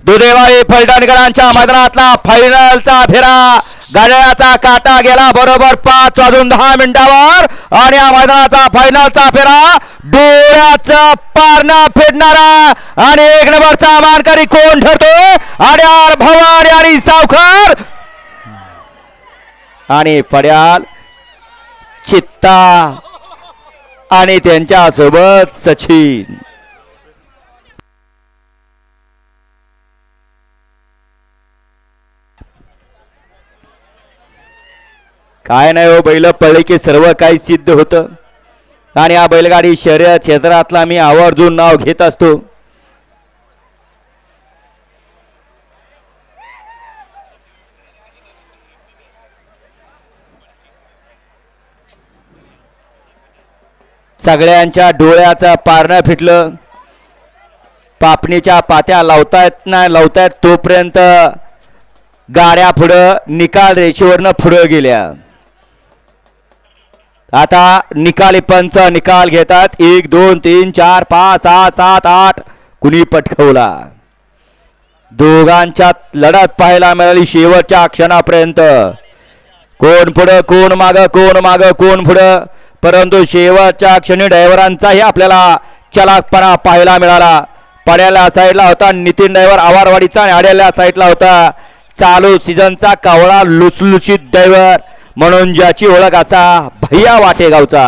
दुधेवाडी फलटणकरांच्या मैदानातला फायनलचा फेरा गाड्याचा काटा गेला बरोबर 5:10 आणि या मैदानाचा फायनलचा फेरा डोळ्याचा पारणा फेडणारा आणि 1 नंबरचा मानकरी कोण ठरतो आड्याल भवानी आणि सावकार आणि पड्याल चित्ता आणि त्यांच्या सोबत सचिन। काय नाही हो, बैल पळले की सर्व काही सिद्ध होतं आणि या बैलगाडी शर्यत क्षेत्रातला मी आवर्जून नाव घेत असतो। सगळ्यांच्या डोळ्याचं पारणं फिटलं, पापणीच्या पात्या लावतायत तोपर्यंत गाड्या पुढं निकाल रेषेवरनं पुढं गेल्या। आता निकाली पंच निकाल घेतात 1 2 3 4 5 6 7 8 कुणी पटकवला। दोघांच्यात लढत पाहायला मिळाली शेवटच्या क्षणापर्यंत, कोण पुढं कोण मागं कोण मागं कोण पुढं, परंतु शेवटच्या क्षणी ड्रायव्हरांचाही आपल्याला चलाकपणा पाहायला मिळाला। पड्याला साईडला होता नितीन ड्रायव्हर आवारवाडीचा आणि आड्याला साईडला होता चालू सीझनचा कावळा लुसलुसीत ड्रायव्हर म्हणून ज्याची ओळख असा भैया वाटेगावचा।